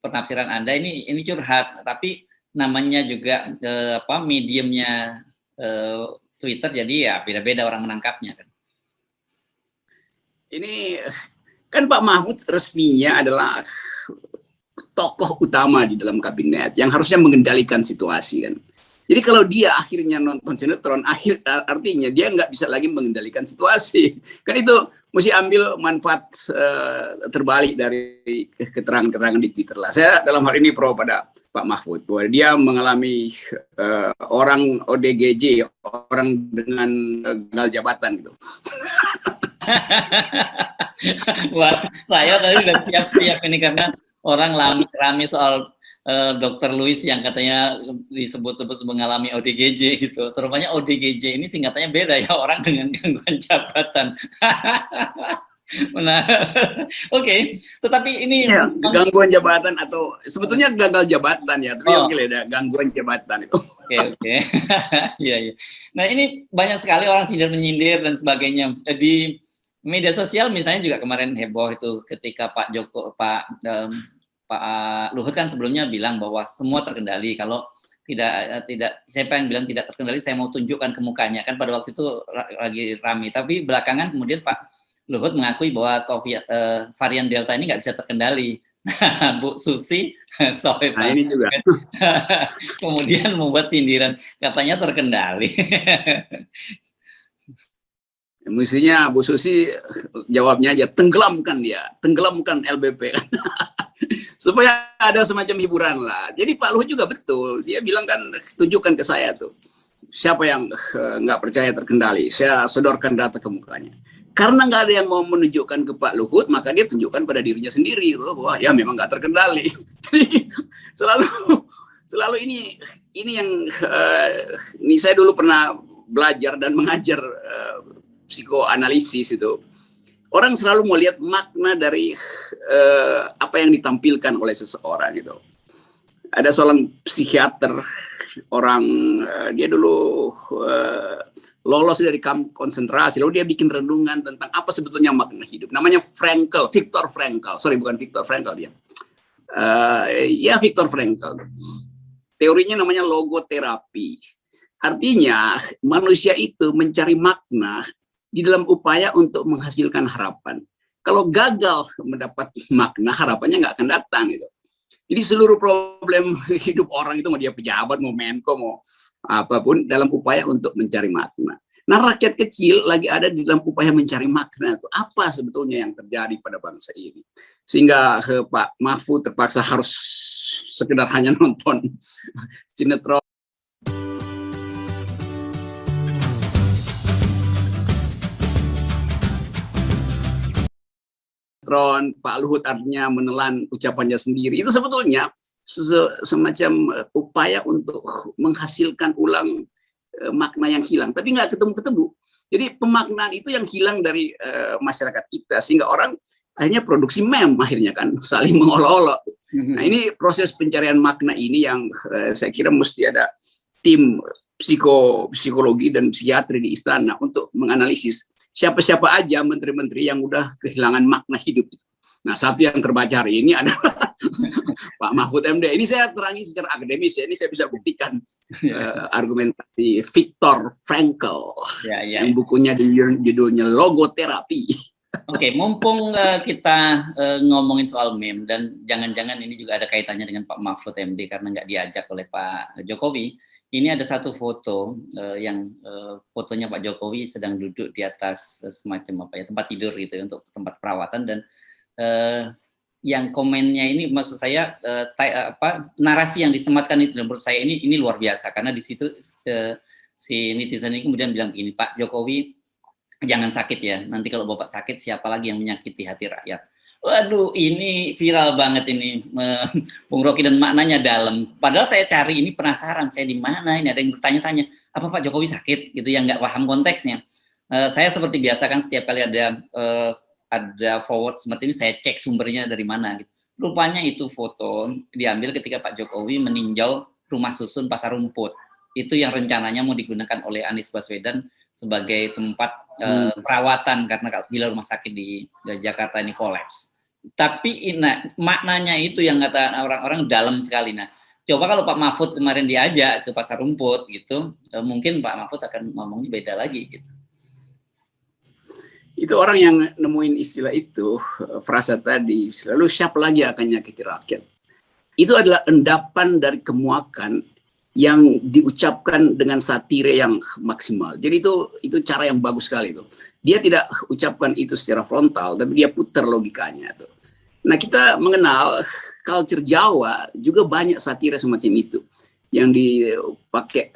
penafsiran Anda ini curhat, tapi namanya juga mediumnya Twitter, jadi ya beda-beda orang menangkapnya kan. Ini kan Pak Mahfud resminya adalah tokoh utama di dalam kabinet yang harusnya mengendalikan situasi kan. Jadi kalau dia akhirnya nonton sinetron, artinya dia nggak bisa lagi mengendalikan situasi. Kan itu mesti ambil manfaat terbalik dari keterangan-keterangan di Twitter lah. Saya dalam hal ini pro pada Pak Mahfud, bahwa dia mengalami orang ODGJ, orang dengan gagal jabatan gitu. Wah, saya tadi udah siap-siap ini karena orang rame soal Dr. Louis yang katanya disebut-sebut mengalami ODGJ gitu. Terupanya ODGJ ini singkatannya beda ya, orang dengan gangguan jabatan. Nah, oke. Tetapi ini ya, gangguan jabatan atau sebetulnya gagal jabatan ya, tapi oke ada gangguan jabatan itu. Oke. Iya. Nah, ini banyak sekali orang sindir menyindir dan sebagainya. Di media sosial misalnya juga kemarin heboh itu ketika Pak Luhut kan sebelumnya bilang bahwa semua terkendali. Kalau tidak siapa yang bilang tidak terkendali, saya mau tunjukkan ke mukanya kan pada waktu itu lagi ramai. Tapi belakangan kemudian Pak Luhut mengakui bahwa varian Delta ini nggak bisa terkendali. Bu Susi ini juga kemudian membuat sindiran katanya terkendali. Mestinya Bu Susi jawabnya aja, tenggelamkan LBP. Supaya ada semacam hiburan lah. Jadi Pak Luhut juga betul, dia bilang kan, tunjukkan ke saya tuh, siapa yang nggak percaya terkendali, saya sodorkan data ke mukanya. Karena nggak ada yang mau menunjukkan ke Pak Luhut, maka dia tunjukkan pada dirinya sendiri, bahwa ya memang nggak terkendali. Jadi selalu ini yang ini saya dulu pernah belajar dan mengajar psikoanalisis itu. Orang selalu mau lihat makna dari apa yang ditampilkan oleh seseorang gitu. Ada seorang psikiater, orang dia dulu lolos dari kamp konsentrasi, lalu dia bikin renungan tentang apa sebetulnya makna hidup. Namanya Viktor Frankl. Sorry, bukan Viktor Frankl dia. Ya Viktor Frankl. Teorinya namanya logoterapi. Artinya manusia itu mencari makna di dalam upaya untuk menghasilkan harapan. Kalau gagal mendapat makna, harapannya nggak akan datang gitu. Jadi seluruh problem hidup orang itu, mau dia pejabat, mau menko, mau apapun, dalam upaya untuk mencari makna. Nah, rakyat kecil lagi ada di dalam upaya mencari makna itu. Apa sebetulnya yang terjadi pada bangsa ini? Sehingga Pak Mahfud terpaksa harus sekedar hanya nonton sinetron. Pak Luhut artinya menelan ucapannya sendiri. Itu sebetulnya semacam upaya untuk menghasilkan ulang makna yang hilang, tapi nggak ketemu-ketemu. Jadi pemaknaan itu yang hilang dari masyarakat kita, sehingga orang akhirnya produksi meme akhirnya kan, saling mengolok-olok. Nah, ini proses pencarian makna ini yang saya kira mesti ada tim psikologi dan psikiatri di istana untuk menganalisis siapa-siapa aja menteri-menteri yang udah kehilangan makna hidup. Nah, satu yang terbaca hari ini adalah Pak Mahfud MD. Ini saya terangi secara akademis ya, ini saya bisa buktikan argumentasi Viktor Frankl yang bukunya judulnya Logoterapi. Oke, mumpung kita ngomongin soal meme, dan jangan-jangan ini juga ada kaitannya dengan Pak Mahfud MD karena nggak diajak oleh Pak Jokowi. Ini ada satu foto yang fotonya Pak Jokowi sedang duduk di atas semacam tempat tidur gitu ya, untuk tempat perawatan, dan yang komennya ini maksud saya narasi yang disematkan itu, menurut saya ini luar biasa, karena di situ si netizen ini kemudian bilang begini, Pak Jokowi jangan sakit ya, nanti kalau Bapak sakit siapa lagi yang menyakiti hati rakyat. Waduh, ini viral banget ini, Bung Rocky, dan maknanya dalam. Padahal saya cari ini, penasaran, saya di mana ini, ada yang bertanya-tanya, apa Pak Jokowi sakit? Gitu, yang nggak paham konteksnya. Saya seperti biasa kan, setiap kali ada forward seperti ini, saya cek sumbernya dari mana. Gitu. Rupanya itu foto diambil ketika Pak Jokowi meninjau rumah susun Pasar Rumput. Itu yang rencananya mau digunakan oleh Anies Baswedan sebagai tempat perawatan, karena bila rumah sakit di Jakarta ini kolaps. Tapi maknanya itu yang kata orang-orang dalam sekali. Nah, coba kalau Pak Mahfud kemarin diajak ke pasar rumput gitu, mungkin Pak Mahfud akan ngomongnya beda lagi gitu. Itu orang yang nemuin istilah itu, frasa tadi, selalu siapa lagi akan nyakiti rakyat. Itu adalah endapan dari kemuakan yang diucapkan dengan satire yang maksimal. Jadi itu cara yang bagus sekali itu. Dia tidak ucapkan itu secara frontal, tapi dia putar logikanya tuh. Nah, kita mengenal culture Jawa juga banyak satire semacam itu yang dipakai